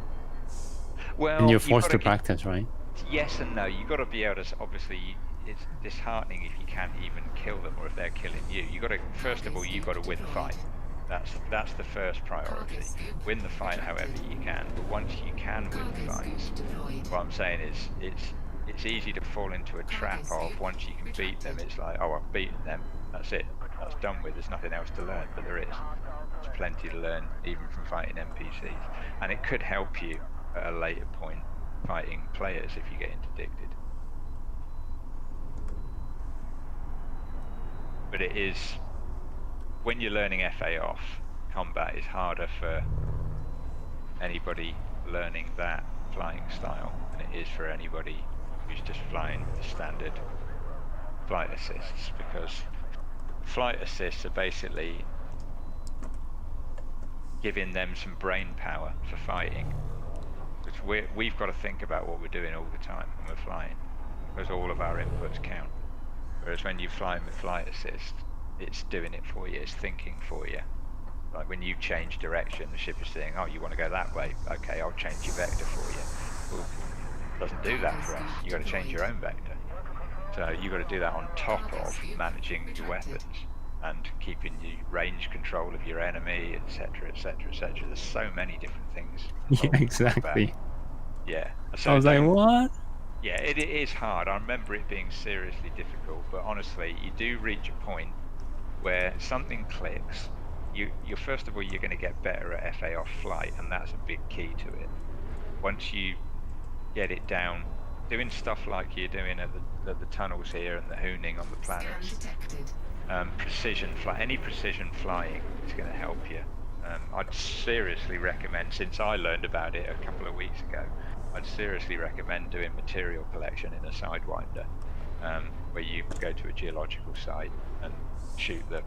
you're forced to practice, right? Yes and no. You've got to be able to, obviously, it's disheartening if you can't even kill them or if they're killing you. You got to, first of all, you've got to win the fight. That's the first priority. Win the fight however you can. But once you can win the fights, what I'm saying is it's easy to fall into a trap of once you can beat them, it's like, oh, I've beaten them. That's it. That's done with. There's nothing else to learn. But there is. There's plenty to learn even from fighting NPCs, and it could help you at a later point fighting players if you get interdicted. But it is, when you're learning FA off, combat is harder for anybody learning that flying style than it is for anybody who's just flying the standard flight assists, because flight assists are basically giving them some brain power for fighting. Because we've got to think about what we're doing all the time when we're flying, because all of our inputs count. Whereas when you're flying with flight assist, it's doing it for you, it's thinking for you. Like when you change direction, the ship is saying, oh, you want to go that way, okay, I'll change your vector for you. Well, it doesn't do that for us. You've got to change your own vector. So you've got to do that on top of managing your weapons and keeping the range control of your enemy, etc, etc, etc. There's so many different things. Yeah, exactly. Yeah. So I was like, what? Yeah, it is hard. I remember it being seriously difficult, but honestly, you do reach a point where something clicks. You're first of all, you're going to get better at FA off flight, and that's a big key to it. Once you get it down, doing stuff like you're doing at the tunnels here and the hooning on the planets, any precision flying is going to help you. I'd seriously recommend, since I learned about it a couple of weeks ago, I'd seriously recommend doing material collection in a Sidewinder, where you go to a geological site and shoot the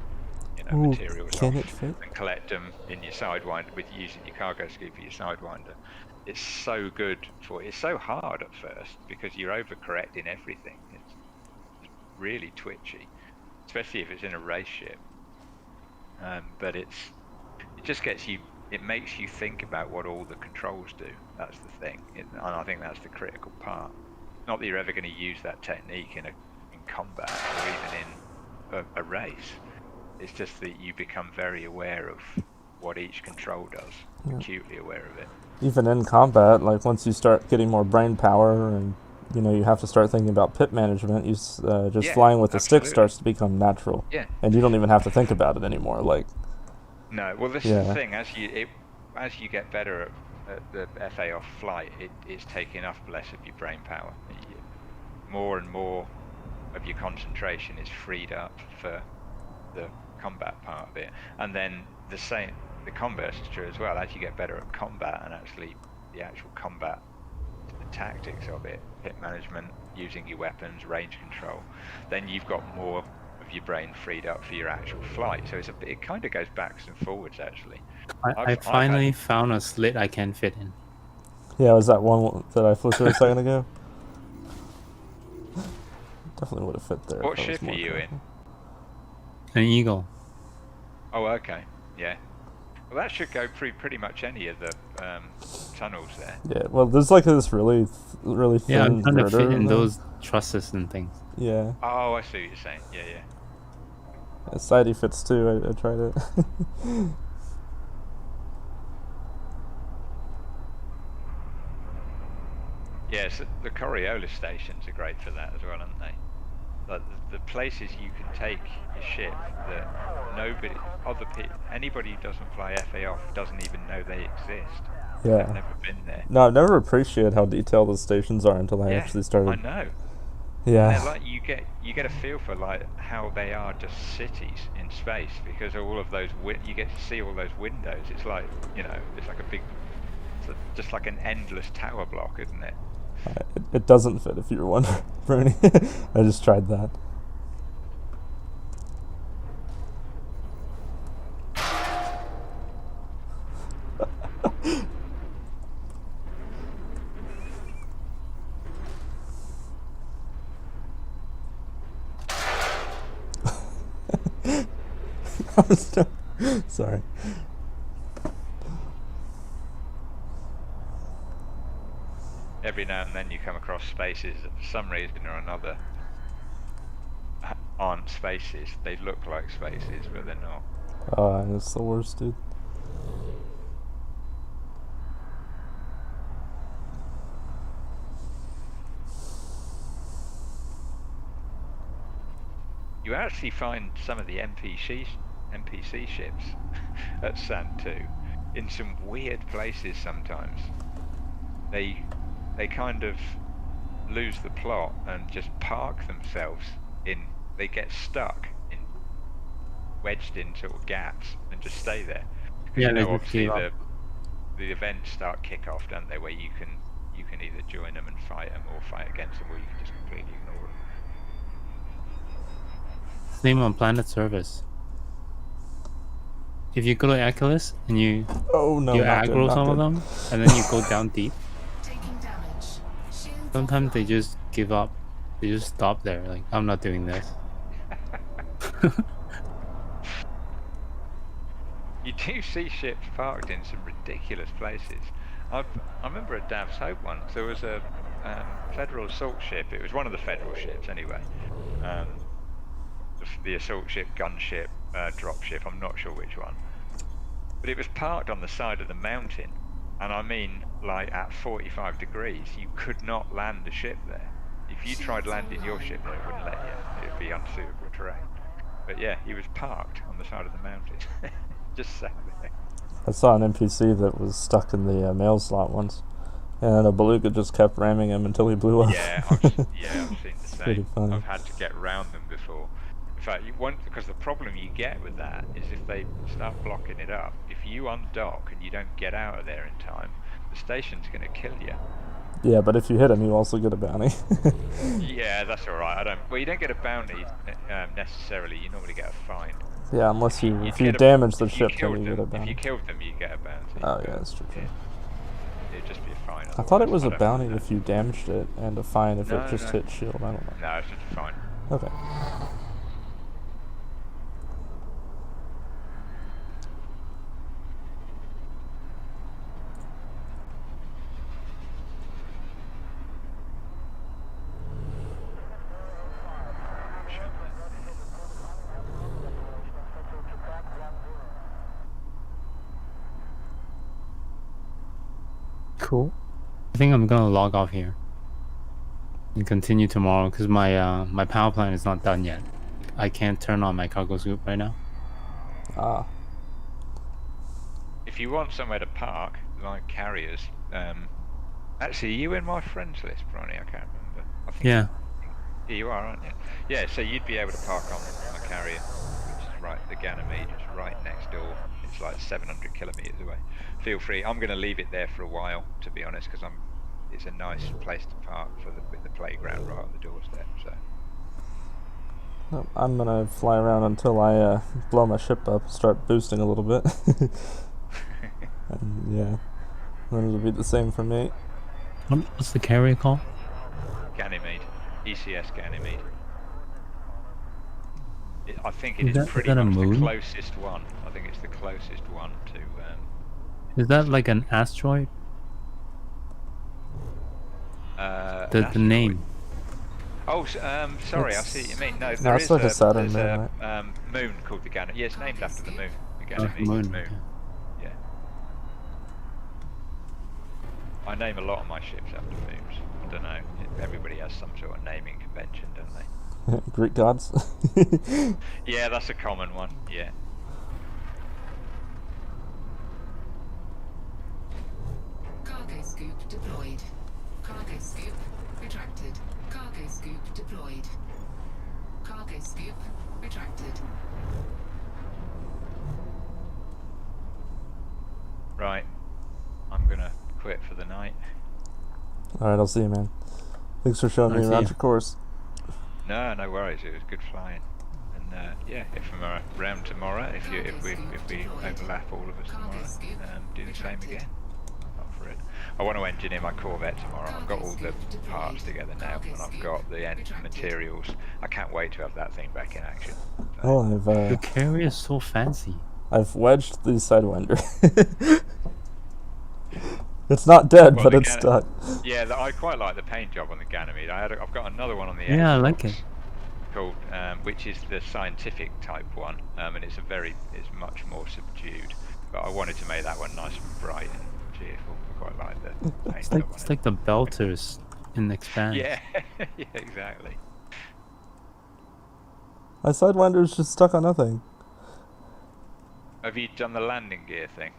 materials off and collect them in your Sidewinder with using your cargo scoop for your Sidewinder. It's so good it's so hard at first because you're overcorrecting everything. It's really twitchy, especially if it's in a race ship. But it just gets you. It makes you think about what all the controls do. That's the thing, and I think that's the critical part. Not that you're ever going to use that technique in combat or even in a race. It's just that you become very aware of what each control does. Yeah. Acutely aware of it. Even in combat, like once you start getting more brain power and you have to start thinking about pit management, just Yeah, flying with the stick absolutely. starts to become natural. Yeah. And you don't even have to think about it anymore. Like, No, well, this is Yeah. the thing. As you get better at the FA off flight, it's taking up less of your brain power. More and more of your concentration is freed up for the combat part of it, and then the converse is true as well. As you get better at combat and actually the actual combat, the tactics of it, hit management, using your weapons, range control, then you've got more of your brain freed up for your actual flight. So it kind of goes backwards and forwards actually. I I've finally had- found a slit I can fit in. yeah, was that one that I flew through a second ago? Definitely would have fit there. What if I was ship are more you in? careful. An eagle. Oh, okay, yeah. Well, that should go through pretty much any of the tunnels there. Yeah, well, there's like this really thin Yeah, I'm trying to fit girder in though. those trusses and things. Yeah, Oh, I see what you're saying. Yeah, yeah. Sidey fits too. I tried it. Yes, the Coriolis stations are great for that as well, aren't they? Like the places you can take your ship that anybody who doesn't fly FA off doesn't even know they exist. They've Yeah. never been there. No, I've never appreciated how detailed the stations are until I Yeah, actually started. I know. Yeah. They're like you get a feel for like how they are just cities in space, because all of those you get to see all those windows. It's like it's like just like an endless tower block, isn't it? It doesn't fit if you're wondering, Bruni. I just tried that. Sorry. Every now and then you come across spaces that for some reason or another aren't spaces. They look like spaces, but they're not. It's the worst, dude. You actually find some of the NPC ships at Santu in some weird places sometimes. They kind of lose the plot and just park themselves they get stuck wedged in sort of gaps and just stay there. Yeah, they just obviously give up. the events start kick off, don't they, where you can either join them and fight them or fight against them, or you can just completely ignore them. Same on Planet Service. If you go to Achilles and you Oh no! you not good, aggro not some of good. them, and then you go down deep, Taking damage. Shields sometimes they offline. just give up. They just stop there. Like, I'm not doing this. You do see ships parked in some ridiculous places. I remember at Dav's Hope once, there was a Federal assault ship. It was one of the Federal ships anyway. The assault ship, gunship, dropship, I'm not sure which one. But it was parked on the side of the mountain. And I mean, like at 45 degrees, you could not land a ship there. If you tried landing your ship there, it wouldn't let you. It would be unsuitable terrain. But yeah, he was parked on the side of the mountain. Just sat there. I saw an NPC that was stuck in the mail slot once, and a beluga just kept ramming him until he blew up. Yeah, I've seen the Pretty same. funny. I've had to get around them before. In fact, because the problem you get with that is if they start blocking it up, if you undock and you don't get out of there in time, the station's going to kill you. Yeah, but if you hit him, you also get a bounty. Yeah, that's all right. Well, you don't get a bounty necessarily. You normally get a fine. Yeah, unless if you get a- damage the if you ship, then killed you get a them- If bounty. you killed them, you get a bounty. Oh yeah, but that's true. it'd just be a fine. I thought it was a otherwise. I don't bounty know. if you damaged it, and a fine if No, it just no. hit shield. I don't know. No, it's just a fine. Okay. Cool. I think I'm gonna log off here and continue tomorrow because my power plant is not done yet. I can't turn on my cargo scoop right now. Ah, If you want somewhere to park, like carriers, actually, are you in my friends list, Bronny? I can't remember. I think Yeah. yeah, you are, aren't you? Yeah, so you'd be able to park on my carrier, which is right, the Ganymede, it's right next door. It's like 700 kilometers away. Feel free. I'm going to leave it there for a while, to be honest, because it's a nice place to park with the playground right on the doorstep. So no, I'm gonna fly around until I blow my ship up, start boosting a little bit. And yeah, then it'll be the same for me. What's the carrier called? Ganymede, ECS Ganymede. I think it Is is that pretty a much the moon? closest one. I think it's the closest one to. Is that like an asteroid? The asteroid. name. Oh, sorry, I see what you mean. No, No, there it's is like a Saturn there's moon, a moon called the Ganymede. Yeah, it's named after the moon. The Oh, Ganymede moon. moon. Yeah. I name a lot of my ships after moons. I don't know. Everybody has some sort of naming convention, don't they? Greek gods. Yeah, that's a common one. Yeah. Cargo scoop deployed. Cargo scoop retracted. Cargo scoop deployed. Cargo scoop retracted. Right. I'm gonna quit for the night. Alright, I'll see you, man. Thanks for showing I'll me see around ya. your course. No worries. It was good flying. And yeah, if I'm around tomorrow, if we overlap all of us tomorrow, do the same again. I'm up for it. I want to engineer my Corvette tomorrow. I've got all the parts together now, and I've got the end materials. I can't wait to have that thing back in action. Oh, Your carrier is so fancy. I've wedged the Sidewinder. It's not dead, Well, but the it's stuck. Yeah, I quite like the paint job on the Ganymede. I've got another one on the Yeah, I Xbox like it. called, which is the scientific type one, and it's much more subdued. But I wanted to make that one nice and bright and cheerful. I quite like the paint It's job like on it's it. like the Belters in Expanse. Yeah, yeah, exactly. My Sidewinder's just stuck on nothing. Have you done the landing gear thing?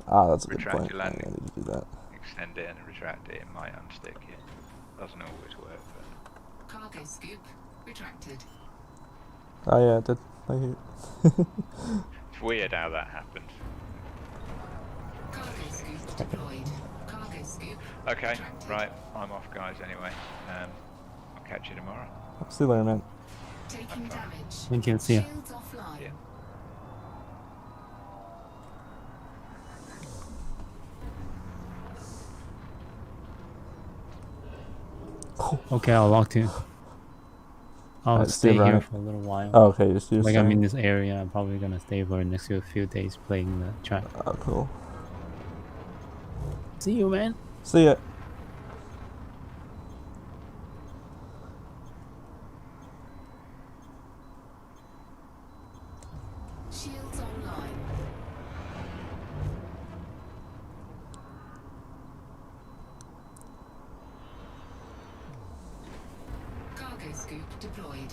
Ah, that's a good Retract point. your I landing. need to do that. Extend it and retract it. It might unstick it. Doesn't always work, but Cargo scoop retracted. Oh yeah, it did. Thank you. it's weird how that happens. Cargo scoop deployed. Cargo scoop Okay, retracted. right. I'm off, guys. Anyway, I'll catch you tomorrow. See you later, man. Taking damage. Thank you. See ya. Shields offline. Yeah. Okay, I'll log to. I'll Alright, stay Steve, here right. for a little while. Oh, okay, you're Like I'm in saying. this area, I'm probably gonna stay for the next few days playing the track. Oh, cool. See you, man. See ya. Shields online. Cargo scoop deployed.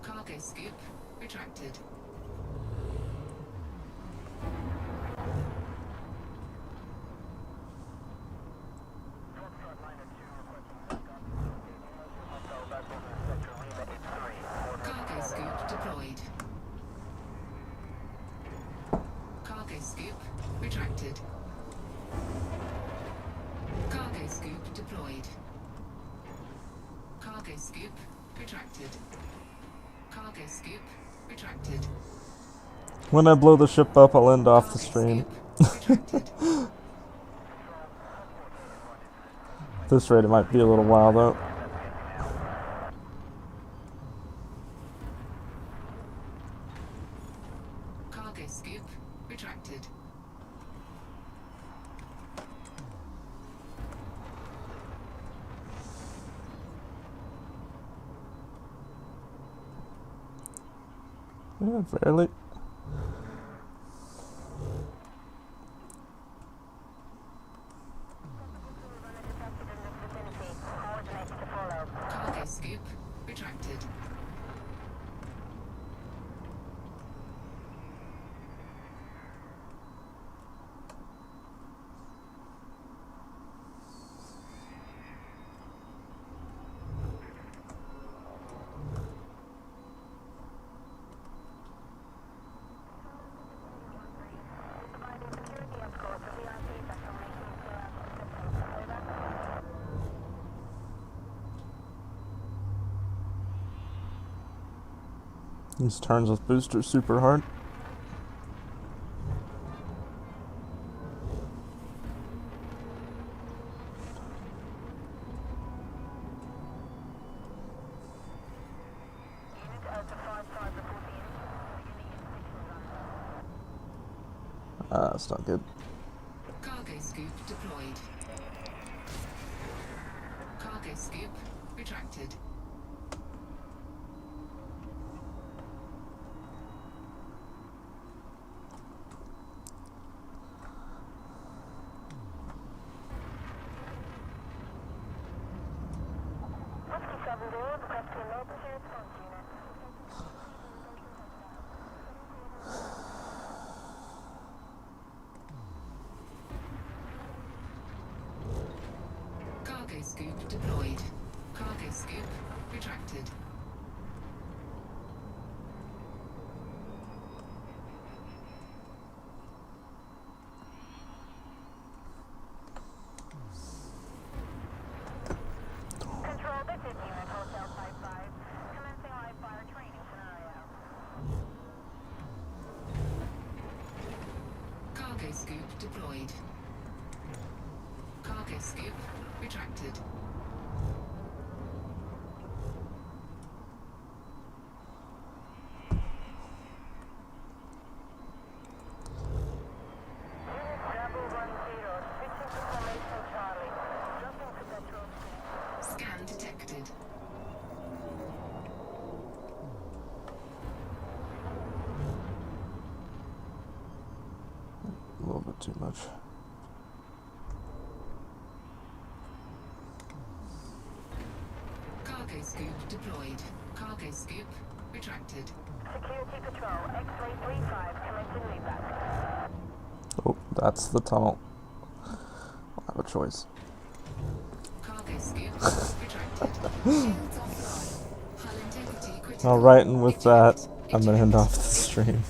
Cargo scoop retracted. Cargo scoop deployed. Cargo scoop retracted. Cargo scoop deployed. Cargo scoop retracted. Cargo scoop retracted. When I blow the ship up, I'll end off the Cargo stream. scoop retracted. At this rate, it might be a little while though. Cargo scoop retracted. Yeah, barely. These turns with boosters super hard. That's not good. Cargo scoop deployed. Cargo scoop retracted. Cargo scoop deployed. Cargo scoop retracted. Control, this is Unit Hotel 55. Commencing live fire training scenario. Cargo scoop deployed. Cargo scoop retracted. Bravo 10, switching to formation Charlie. Dropping to petrol station. Scan detected. A little bit too much. Cargo scoop deployed. Cargo scoop retracted. Security patrol, X-ray 35, commencing leadback. Oh, that's the tunnel. I'll have a choice. Cargo scoop retracted. Shields offline. Hull integrity critical. Alright, and with that, Eject. I'm gonna end off the stream.